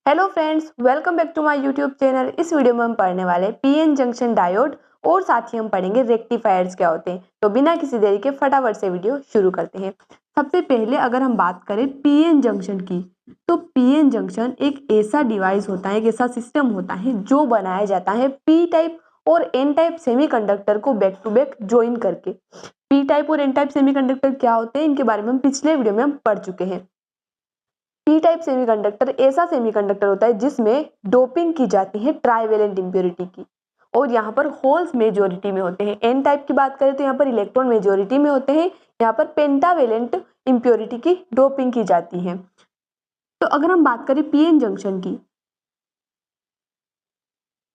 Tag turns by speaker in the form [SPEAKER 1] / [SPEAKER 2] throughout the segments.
[SPEAKER 1] Hello friends, welcome back to my YouTube channel. इस video में हम पढ़ने वाले पीएन जंक्शन डायोड और साथ ही हम पढ़ेंगे रेक्टिफायर्स क्या होते हैं। तो बिना किसी देरी के फटाफट से वीडियो शुरू करते हैं। सबसे पहले अगर हम बात करें पीएन जंक्शन की, तो पीएन जंक्शन एक ऐसा डिवाइस होता है, एक ऐसा सिस्टम होता है जो बनाया जाता है पी टाइप और एन टाइप सेमीकंडक्टर को बैक टू बैक ज्वाइन करके। पी टाइप और एन टाइप सेमीकंडक्टर क्या होते हैं, इनके बारे में हम पिछले वीडियो में हम पढ़ चुके हैं। पी टाइप सेमीकंडक्टर ऐसा सेमीकंडक्टर होता है जिसमें डोपिंग की जाती है ट्राइवेलेंट इंप्योरिटी की, और यहाँ पर होल्स मेजोरिटी में होते हैं। एन टाइप की बात करें तो यहाँ पर इलेक्ट्रॉन मेजोरिटी में होते हैं, यहाँ पर पेंटावेलेंट इंप्योरिटी की डोपिंग की जाती है। तो अगर हम बात करें पीएन जंक्शन की,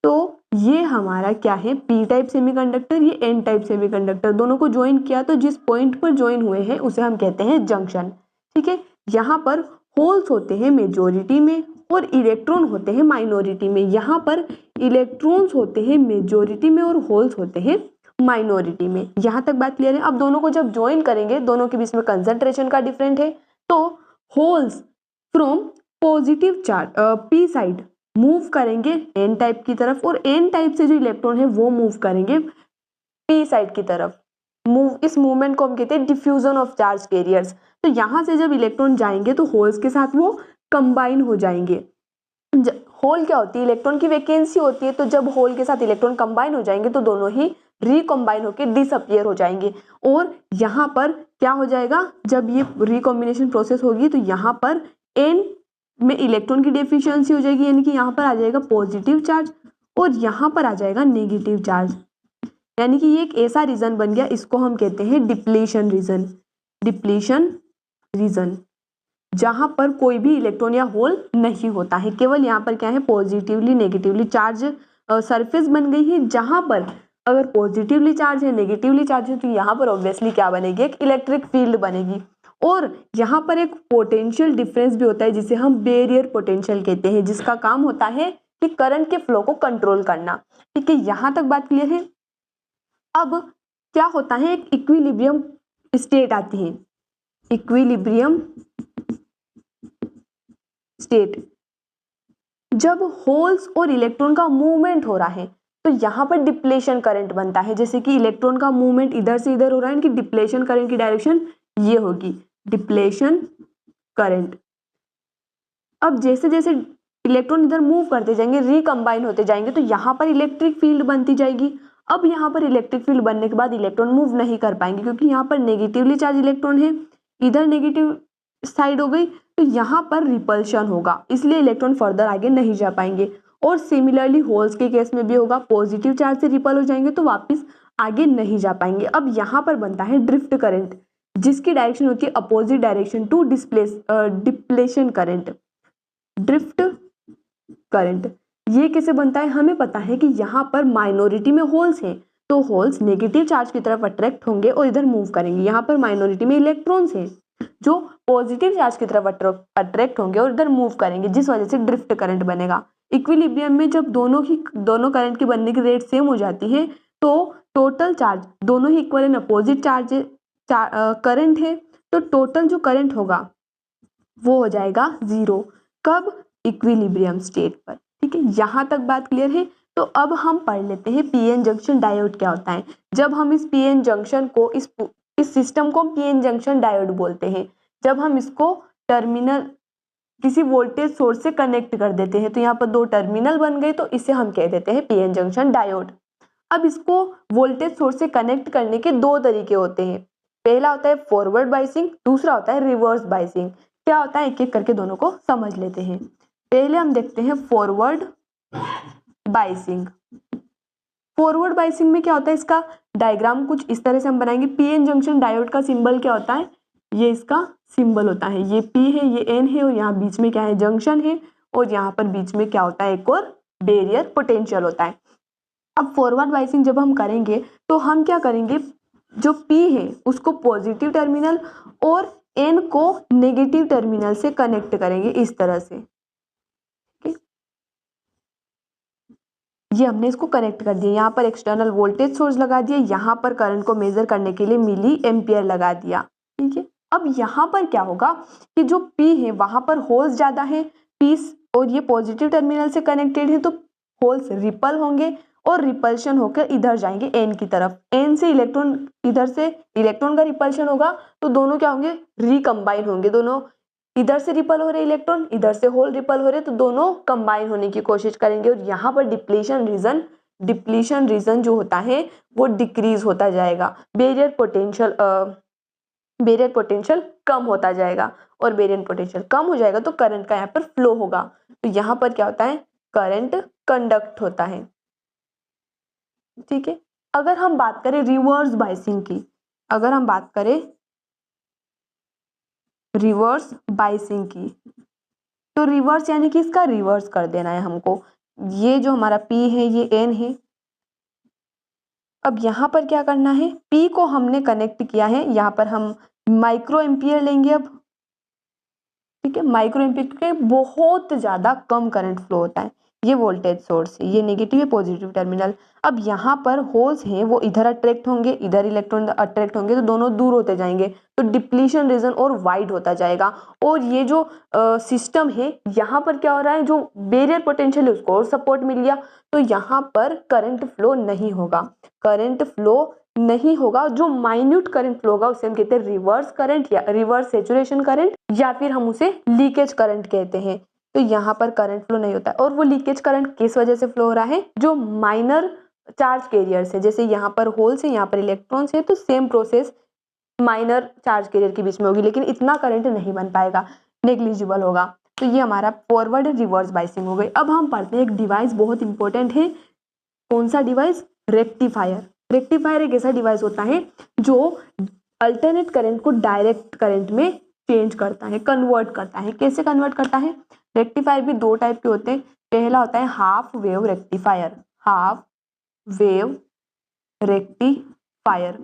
[SPEAKER 1] तो ये हमारा क्या है, पी टाइप सेमीकंडक्टर, ये एन टाइप सेमीकंडक्टर, दोनों को ज्वाइन किया तो जिस पॉइंट पर ज्वाइन हुए हैं उसे हम कहते हैं जंक्शन। ठीक है, यहाँ पर होल्स होते हैं मेजोरिटी में और इलेक्ट्रॉन होते हैं माइनॉरिटी में। यहाँ पर इलेक्ट्रॉन्स होते हैं मेजोरिटी में और होल्स होते हैं माइनॉरिटी में। यहाँ तक बात क्लियर है। अब दोनों को जब ज्वाइन करेंगे, दोनों के बीच में कंसंट्रेशन का डिफरेंट है, तो holes from positive charge P side move करेंगे एन टाइप की तरफ, और एन टाइप से जो इलेक्ट्रॉन है वो मूव करेंगे पी साइड की तरफ। इस मूवमेंट को हम कहते हैं डिफ्यूजन ऑफ चार्ज कैरियर्स। तो यहाँ से जब इलेक्ट्रॉन जाएंगे तो होल्स के साथ वो कंबाइन हो जाएंगे। होल क्या होती है, इलेक्ट्रॉन की वैकेंसी होती है। तो जब होल के साथ इलेक्ट्रॉन कंबाइन हो जाएंगे तो दोनों ही रिकम्बाइन होकर डिसअपियर हो जाएंगे। और यहाँ पर क्या हो जाएगा, जब ये रिकॉम्बिनेशन प्रोसेस होगी तो यहाँ पर एन में इलेक्ट्रॉन की डेफिशिएंसी हो जाएगी, यानी कि यहाँ पर आ जाएगा पॉजिटिव चार्ज और यहाँ पर आ जाएगा नेगेटिव चार्ज। यानी कि ये एक ऐसा रीजन बन गया, इसको हम कहते हैं डिप्लीशन रीजन। डिप्लीशन रीजन जहां पर कोई भी इलेक्ट्रॉन या होल नहीं होता है, केवल यहाँ पर क्या है, पॉजिटिवली नेगेटिवली चार्ज सरफेस बन गई है। जहां पर अगर पॉजिटिवली चार्ज है, नेगेटिवली चार्ज है, तो यहाँ पर ऑब्वियसली क्या बनेगी, एक इलेक्ट्रिक फील्ड बनेगी। और यहाँ पर एक पोटेंशियल डिफरेंस भी होता है जिसे हम बैरियर पोटेंशियल कहते हैं, जिसका काम होता है कि करंट के फ्लो को कंट्रोल करना। ठीक है, यहाँ तक बात क्लियर है। अब क्या होता है, एक इक्विलिब्रियम स्टेट आती है, इक्विलिब्रियम स्टेट। जब होल्स और इलेक्ट्रॉन का मूवमेंट हो रहा है तो यहाँ पर डिप्लेशन करंट बनता है। जैसे कि इलेक्ट्रॉन का मूवमेंट इधर से इधर हो रहा है, इनकी डिप्लेशन करंट की डायरेक्शन ये होगी, डिप्लेशन करंट। अब जैसे जैसे इलेक्ट्रॉन इधर मूव करते जाएंगे, रिकम्बाइन होते जाएंगे, तो यहाँ पर इलेक्ट्रिक फील्ड बनती जाएगी। अब यहाँ पर इलेक्ट्रिक फील्ड बनने के बाद इलेक्ट्रॉन मूव नहीं कर पाएंगे, क्योंकि यहाँ पर नेगेटिवली चार्ज इलेक्ट्रॉन है, इधर नेगेटिव साइड हो गई, तो यहाँ पर रिपल्शन होगा, इसलिए इलेक्ट्रॉन फर्दर आगे नहीं जा पाएंगे। और सिमिलरली होल्स के केस में भी होगा, पॉजिटिव चार्ज से रिपल हो जाएंगे तो वापस आगे नहीं जा पाएंगे। अब यहाँ पर बनता है ड्रिफ्ट करंट, जिसकी डायरेक्शन होती है opposite direction to depletion current. Drift current ये कैसे बनता है, हमें पता है कि यहाँ पर माइनॉरिटी में होल्स हैं, तो होल्स नेगेटिव चार्ज की तरफ अट्रैक्ट होंगे और इधर मूव करेंगे। यहाँ पर माइनॉरिटी में इलेक्ट्रॉन्स हैं जो पॉजिटिव चार्ज की तरफ अट्रैक्ट होंगे और इधर मूव करेंगे, जिस वजह से ड्रिफ्ट करंट बनेगा। इक्विलिब्रियम में जब दोनों करंट की बनने की रेट सेम हो जाती है तो टोटल चार्ज दोनों ही equal and opposite charge current है, तो टोटल जो करंट होगा वो हो जाएगा जीरो। कब, इक्विलिब्रियम स्टेट पर। ठीक है, यहाँ तक बात क्लियर है। तो अब हम पढ़ लेते हैं पीएन जंक्शन डायोड क्या होता है। जब हम इस पीएन जंक्शन को इस सिस्टम को पीएन जंक्शन डायोड बोलते हैं, जब हम इसको टर्मिनल किसी वोल्टेज सोर्स से कनेक्ट कर देते हैं, तो यहाँ पर दो टर्मिनल बन गए, तो इसे हम कह देते हैं पीएन जंक्शन डायोड। अब इसको वोल्टेज सोर्स से कनेक्ट करने के दो तरीके होते हैं। पहला होता है फॉरवर्ड बाइसिंग, दूसरा होता है रिवर्स बाइसिंग। क्या होता है, एक एक करके दोनों को समझ लेते हैं। पहले हम देखते हैं फॉरवर्ड बाइसिंग। फॉरवर्ड बाइसिंग में क्या होता है, इसका डायग्राम कुछ इस तरह से हम बनाएंगे। पीएन जंक्शन डायोड का सिंबल क्या होता है, ये इसका सिंबल होता है, ये पी है, ये एन है, और यहाँ बीच में क्या है, जंक्शन है, और यहाँ पर बीच में क्या होता है, एक और बैरियर पोटेंशियल होता है। अब फॉरवर्ड बाइसिंग जब हम करेंगे तो हम क्या करेंगे, जो पी है उसको पॉजिटिव टर्मिनल और एन को नेगेटिव टर्मिनल से कनेक्ट करेंगे इस तरह से। ये हमने इसको कनेक्ट कर दिया, यहाँ पर एक्सटर्नल वोल्टेज सोर्स लगा दिया, यहाँ पर करंट को मेजर करने के लिए मिली एम्पियर लगा दिया। ठीक है, अब यहाँ पर क्या होगा कि जो P है वहां पर होल्स ज्यादा है, पीस और ये पॉजिटिव टर्मिनल से कनेक्टेड है तो होल्स रिपल होंगे और रिपल्शन होकर इधर जाएंगे एन की तरफ। एन से इलेक्ट्रॉन, इधर से इलेक्ट्रॉन का रिपल्शन होगा तो दोनों क्या होंगे, रिकम्बाइन होंगे। दोनों इधर से रिपल हो रहे इलेक्ट्रॉन, इधर से होल रिपल हो रहे, तो दोनों कंबाइन होने की कोशिश करेंगे और यहाँ पर डिप्लीशन रीजन जो होता है वो डिक्रीज होता जाएगा। बैरियर पोटेंशियल कम होता जाएगा और बैरियर पोटेंशियल कम हो जाएगा तो करंट का यहाँ पर फ्लो होगा। तो यहाँ पर क्या होता है, करंट कंडक्ट होता है। ठीक है, अगर हम बात करें रिवर्स बाइसिंग की, अगर हम बात करें रिवर्स बाइसिंग की, तो रिवर्स यानी कि इसका रिवर्स कर देना है हमको। ये जो हमारा P है ये N है। अब यहाँ पर क्या करना है, P को हमने कनेक्ट किया है, यहाँ पर हम माइक्रो एम्पियर लेंगे अब। ठीक है, माइक्रो एम्पियर के बहुत ज्यादा कम करंट फ्लो होता है। ये वोल्टेज सोर्स है, ये नेगेटिव है, पॉजिटिव टर्मिनल। अब यहाँ पर होल्स हैं वो इधर अट्रैक्ट होंगे, इधर इलेक्ट्रॉन अट्रैक्ट होंगे, तो दोनों दूर होते जाएंगे तो डिप्लीशन रीजन और वाइड होता जाएगा। और ये जो सिस्टम है यहाँ पर क्या हो रहा है, जो बैरियर पोटेंशियल है उसको और सपोर्ट मिल गया तो यहाँ पर करंट फ्लो नहीं होगा। करंट फ्लो नहीं होगा, जो माइन्यूट करंट फ्लो होगा उसे हम कहते हैं रिवर्स करंट या रिवर्स सैचुरेशन करंट, या फिर हम उसे लीकेज करंट कहते हैं। तो यहाँ पर करंट फ्लो नहीं होता है। और वो लीकेज करंट किस वजह से फ्लो हो रहा है, जो माइनर चार्ज कैरियर्स है, जैसे यहाँ पर होल्स है, यहाँ पर इलेक्ट्रॉन्स है, तो same process minor charge carrier के बीच में होगी, लेकिन इतना करंट नहीं बन पाएगा, नेग्लिजिबल होगा। तो ये हमारा फॉरवर्ड रिवर्स बाइसिंग हो गई। अब हम पढ़ते हैं एक डिवाइस बहुत इंपॉर्टेंट है। कौन सा डिवाइस, रेक्टिफायर। रेक्टिफायर एक ऐसा डिवाइस होता है जो अल्टरनेट करंट को डायरेक्ट करंट में चेंज करता है, कन्वर्ट करता है। कैसे कन्वर्ट करता है, रेक्टिफायर भी दो टाइप के होते हैं। पहला होता है half wave rectifier, half wave rectifier.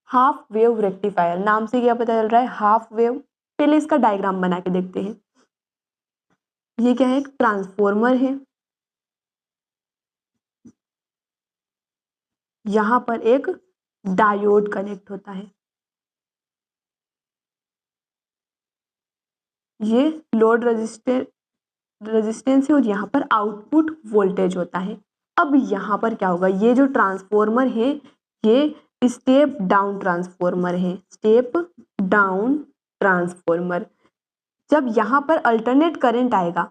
[SPEAKER 1] Half wave rectifier नाम से क्या पता चल रहा है, हाफ वेव। पहले इसका डायग्राम बना के देखते हैं। ये क्या है, एक ट्रांसफॉर्मर है, यहां पर एक डायोड कनेक्ट होता है, ये लोड रेजिस्टेंस है और यहाँ पर आउटपुट वोल्टेज होता है। अब यहाँ पर क्या होगा, ये जो ट्रांसफॉर्मर है ये स्टेप डाउन ट्रांसफॉर्मर है, स्टेप डाउन ट्रांसफॉर्मर। जब यहाँ पर अल्टरनेट करंट आएगा,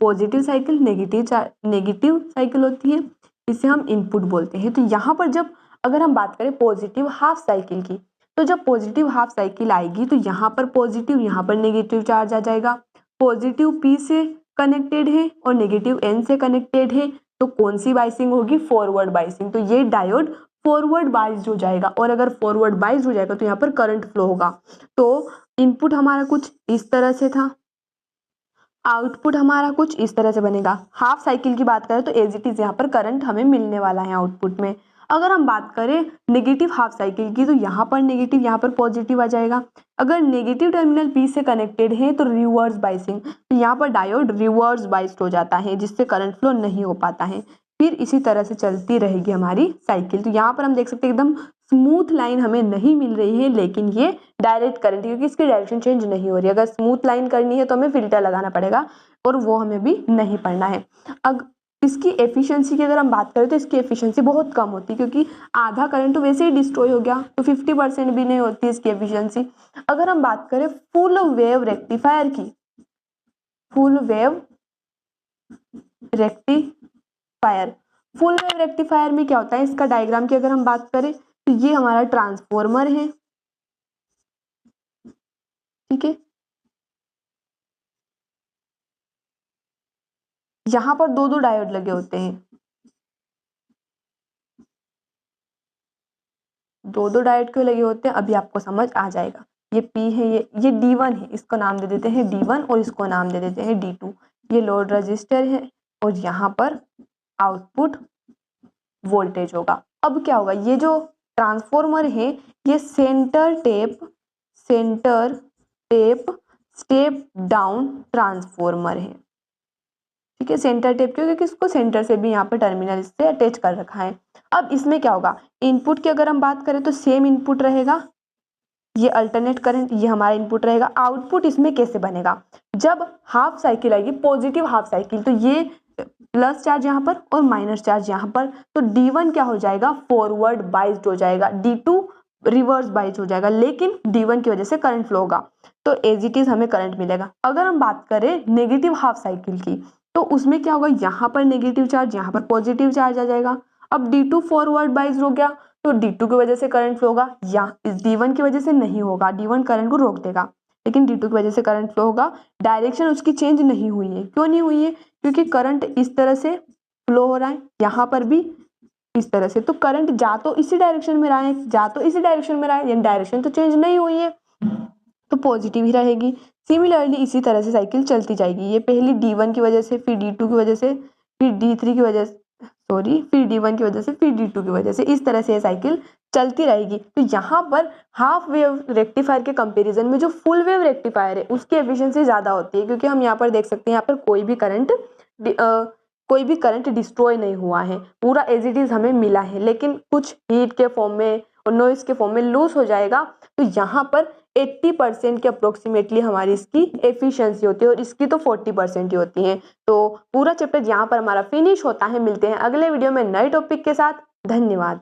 [SPEAKER 1] पॉजिटिव साइकिल नेगेटिव साइकिल होती है, इसे हम इनपुट बोलते हैं। तो यहाँ पर जब अगर हम बात करें पॉजिटिव हाफ साइकिल की, तो जब पॉजिटिव हाफ साइकिल आएगी तो यहाँ पर पॉजिटिव, यहाँ पर नेगेटिव चार्ज आ जाएगा। पॉजिटिव P से कनेक्टेड है और नेगेटिव N से कनेक्टेड है, तो कौन सी बाइसिंग होगी, फॉरवर्ड बाइसिंग। तो ये डायोड फॉरवर्ड बाइस्ड हो जाएगा, और अगर फॉरवर्ड बाइस्ड हो जाएगा तो यहाँ पर करंट फ्लो होगा। तो इनपुट हमारा कुछ इस तरह से था, आउटपुट हमारा कुछ इस तरह से बनेगा। हाफ साइकिल की बात करें तो एज इट इज यहाँ पर करंट हमें मिलने वाला है आउटपुट में। अगर हम बात करें नेगेटिव हाफ साइकिल की, तो यहाँ पर नेगेटिव, यहाँ पर पॉजिटिव आ जाएगा। अगर नेगेटिव टर्मिनल P से कनेक्टेड है तो रिवर्स बाइसिंग, तो यहाँ पर डायोड रिवर्स बाइस्ड हो जाता है, जिससे करंट फ्लो नहीं हो पाता है। फिर इसी तरह से चलती रहेगी हमारी साइकिल। तो यहाँ पर हम देख सकते हैं एकदम स्मूथ लाइन हमें नहीं मिल रही है, लेकिन ये डायरेक्ट करंट, क्योंकि इसकी डायरेक्शन चेंज नहीं हो रही है। अगर स्मूथ लाइन करनी है तो हमें फिल्टर लगाना पड़ेगा, और वो हमें भी नहीं पड़ना है। अब इसकी एफिशिएंसी की अगर हम बात करें तो इसकी एफिशिएंसी बहुत कम होती है, क्योंकि आधा करंट तो वैसे ही डिस्ट्रॉय हो गया, तो 50% भी नहीं होती इसकी एफिशिएंसी। अगर हम बात करें फुल वेव रेक्टिफायर की, full wave rectifier, full wave rectifier में क्या होता है, इसका डायग्राम की अगर हम बात करें तो ये हमारा ट्रांसफॉर्मर है। ठीक है, यहां पर दो दो डायोड लगे होते हैं, दो दो डायोड क्यों लगे होते हैं अभी आपको समझ आ जाएगा। ये P है, ये D1 है, इसको नाम दे देते हैं D1 और इसको नाम दे देते हैं D2। ये लोड रजिस्टर है और यहाँ पर आउटपुट वोल्टेज होगा। अब क्या होगा, ये जो ट्रांसफॉर्मर है ये centre tap step down transformer है। ठीक है, सेंटर टेप क्यों, क्योंकि इसको सेंटर से भी यहाँ पर टर्मिनल इससे अटैच कर रखा है। अब इसमें क्या होगा, इनपुट की अगर हम बात करें तो सेम इनपुट रहेगा, ये अल्टरनेट करंट, ये हमारा इनपुट रहेगा। आउटपुट इसमें कैसे बनेगा, जब हाफ साइकिल आएगी, पॉजिटिव हाफ साइकिल, तो ये प्लस चार्ज यहाँ पर और माइनस चार्ज यहाँ पर, तो D1 क्या हो जाएगा, फॉरवर्ड बाइज्ड हो जाएगा, D2 रिवर्स बाइज हो जाएगा, लेकिन D1 की वजह से करंट फ्लो होगा, तो एज इट इज हमें करंट मिलेगा। अगर हम बात करें नेगेटिव हाफ साइकिल की, तो उसमें क्या होगा, यहाँ पर नेगेटिव चार्ज, यहाँ पर पॉजिटिव चार्ज आ जाएगा। अब D2 फॉरवर्ड बाइज हो गया, तो D2 की वजह से करंट फ्लो होगा, या इस D1 की वजह से नहीं होगा, D1 करंट को रोक देगा, लेकिन D2 की वजह से करंट फ्लो होगा। डायरेक्शन उसकी चेंज नहीं हुई है, क्यों नहीं हुई है, क्योंकि करंट इस तरह से फ्लो हो रहा है, यहाँ पर भी इस तरह से, तो करंट जा तो इसी डायरेक्शन में रहा है, जा तो इसी डायरेक्शन में रहा है, यानी डायरेक्शन तो चेंज नहीं हुई है, तो पॉजिटिव ही रहेगी। सिमिलरली इसी तरह से साइकिल चलती जाएगी, ये पहली D1 की वजह से, फिर D2 की वजह से, फिर D3 की वजह से, फिर D1 की वजह से, फिर D2 की वजह से, इस तरह से ये साइकिल चलती रहेगी। तो यहाँ पर हाफ वेव रेक्टिफायर के कंपैरिजन में जो फुल वेव रेक्टिफायर है उसकी एफिशिएंसी ज़्यादा होती है, क्योंकि हम यहाँ पर देख सकते हैं, यहाँ पर कोई भी करंट डिस्ट्रॉय नहीं हुआ है, पूरा एज इट इज हमें मिला है, लेकिन कुछ हीट के फॉर्म में और नॉइस के फॉर्म में लूज हो जाएगा, तो यहाँ पर 80% के अप्रोक्सीमेटली हमारी इसकी एफिशिएंसी होती है, और इसकी तो 40% ही होती है। तो पूरा चैप्टर यहाँ पर हमारा फिनिश होता है। मिलते हैं अगले वीडियो में नए टॉपिक के साथ। धन्यवाद।